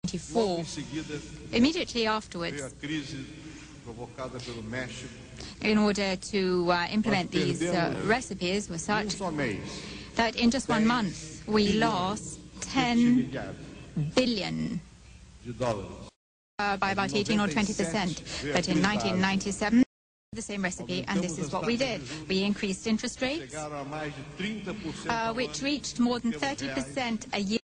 1994. Immediately afterwards, in order to implement these recipes, were such that in just 1 month we lost 10 billion by about 18 or 20%. But in 1997, the same recipe, and this is what we did. We increased interest rates, which reached more than 30% a year.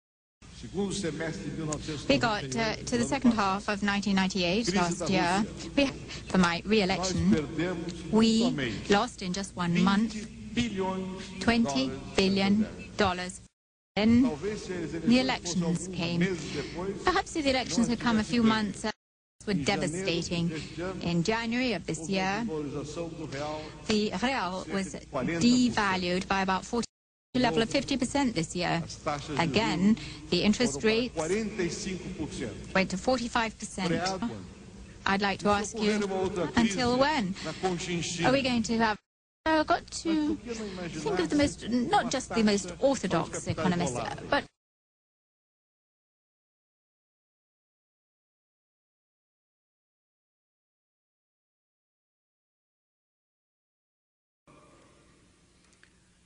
We got to the second half of 1998, last year, for my re-election, we lost in just 1 month $20 billion. Then the elections came. Perhaps if the elections had come a few months were devastating. In January of this year, the real was devalued by about 40%, to a level of 50% this year. Again, the interest rates went to 45%. I'd like to ask you, until when are we going to have got to think of the most, not just the most orthodox economists, but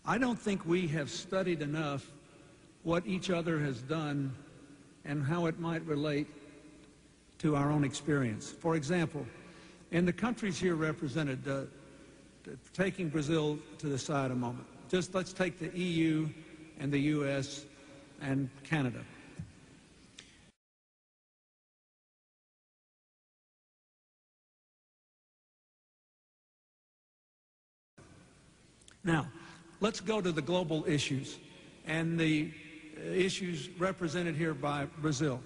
I don't think we have studied enough what each other has done and how it might relate to our own experience. For example, in the countries here represented, taking Brazil to the side a moment, just let's take the EU and the US and Canada. Now, let's go to the global issues and the issues represented here by Brazil.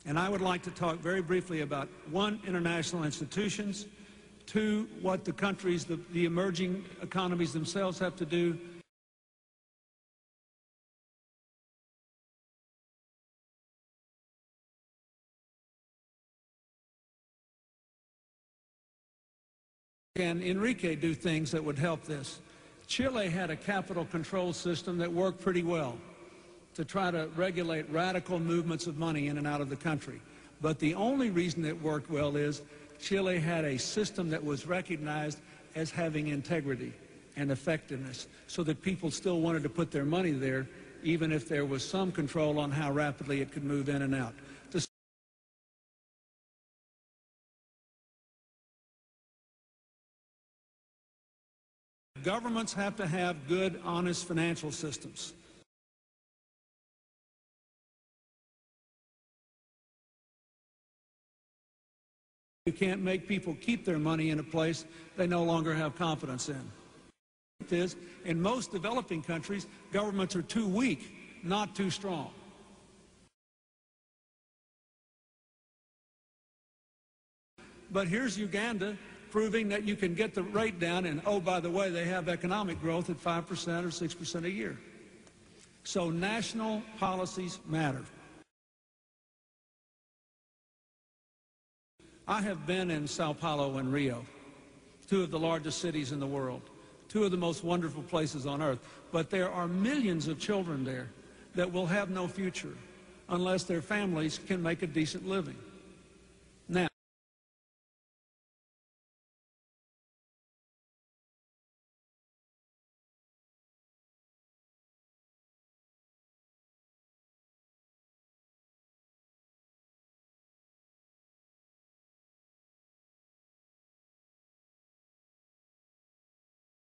And I would like to talk very briefly about, one, international institutions, two, what the countries, the emerging economies themselves have to do, can Enrique do things that would help this? Chile had a capital control system that worked pretty well to try to regulate radical movements of money in and out of the country. But the only reason it worked well is Chile had a system that was recognized as having integrity and effectiveness, so that people still wanted to put their money there, even if there was some control on how rapidly it could move in and out. Governments have to have good, honest financial systems. You can't make people keep their money in a place they no longer have confidence in. In most developing countries, governments are too weak, not too strong. But here's Uganda proving that you can get the rate down, and oh, by the way, they have economic growth at 5% or 6% a year. So national policies matter. I have been in Sao Paulo and Rio, two of the largest cities in the world, two of the most wonderful places on earth, but there are millions of children there that will have no future unless their families can make a decent living.